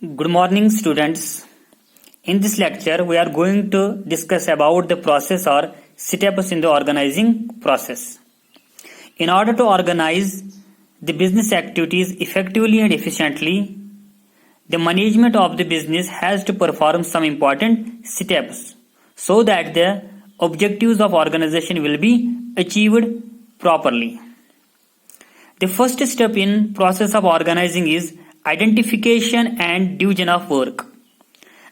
Good morning, students. In this lecture, we are going to discuss about the process or steps in the organizing process. In order to organize the business activities effectively and efficiently, the management of the business has to perform some important steps so that the objectives of organization will be achieved properly. The first step in process of organizing is identification and division of work.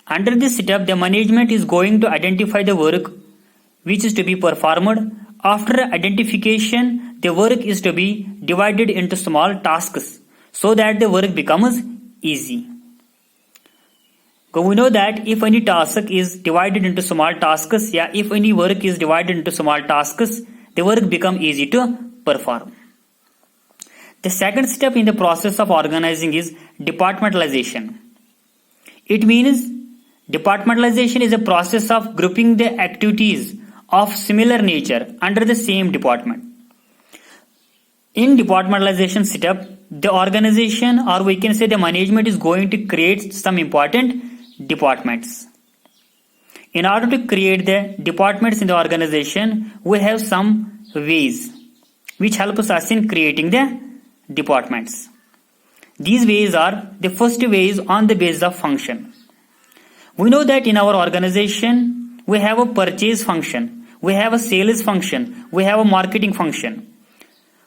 Under this step, the management is going to identify the work which is to be performed. After identification, the work is to be divided into small tasks so that the work becomes easy. So we know that if any task is divided into small tasks, if any work is divided into small tasks, the work becomes easy to perform. The second step in the process of organizing is departmentalization. It means departmentalization is a process of grouping the activities of similar nature under the same department. In departmentalization step, the organization, or we can say the management, is going to create some important departments. In order to create the departments in the organization, we have some ways which help us in creating the departments. These ways are, the first way is on the basis of function. We know that in our organization, we have a purchase function, we have a sales function, we have a marketing function.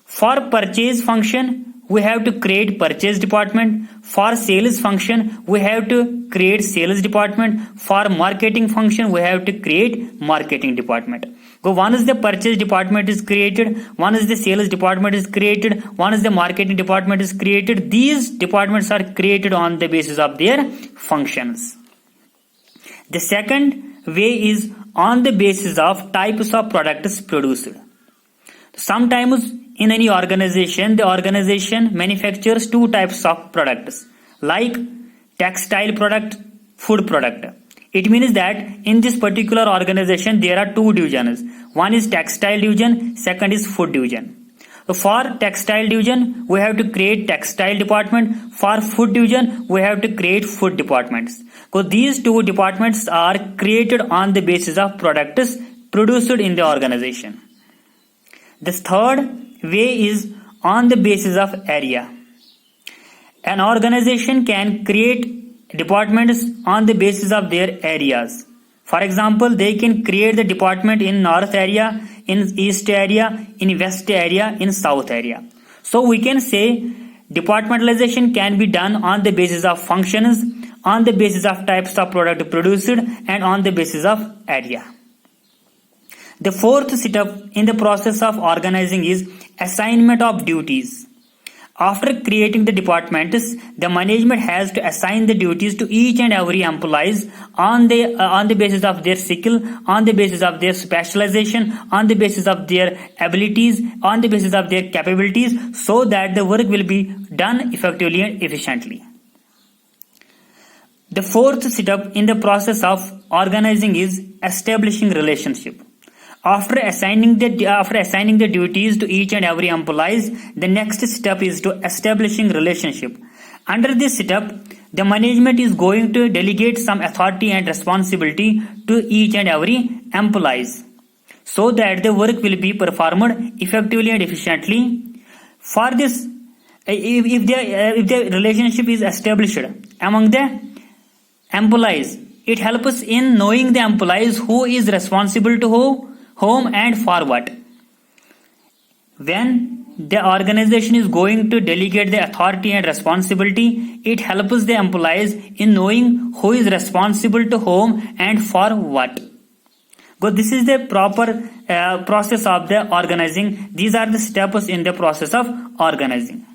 For purchase function, we have to create purchase department. For sales function, we have to create sales department. For marketing function, we have to create marketing department. So once the purchase department is created, once the sales department is created, once the marketing department is created, these departments are created on the basis of their functions. The second way is on the basis of types of products produced. Sometimes in any organization, the organization manufactures two types of products, like textile product, food product. It means that in this particular organization, there are two divisions. One is textile division, second is food division. So for textile division, we have to create textile department. For food division, we have to create food departments. So these two departments are created on the basis of products produced in the organization. The third way is on the basis of area. An organization can create departments on the basis of their areas. For example, they can create the department in north area, in east area, in west area, in south area. So we can say departmentalization can be done on the basis of functions, on the basis of types of product produced, and on the basis of area. The fourth step in the process of organizing is assignment of duties. After creating the departments, the management has to assign the duties to each and every employees on the basis of their skill, on the basis of their specialization, on the basis of their abilities, on the basis of their capabilities, so that the work will be done effectively and efficiently. The fourth step in the process of organizing is establishing relationship. After assigning the duties to each and every employees, the next step is to establishing relationship. Under this step, the management is going to delegate some authority and responsibility to each and every employees, so that the work will be performed effectively and efficiently. For this, if the relationship is established among the employees, it helps us in knowing the employees who is responsible to whom and for what. When the organization is going to delegate the authority and responsibility, it helps the employees in knowing who is responsible to whom and for what. So this is the proper process of the organizing. These are the steps in the process of organizing.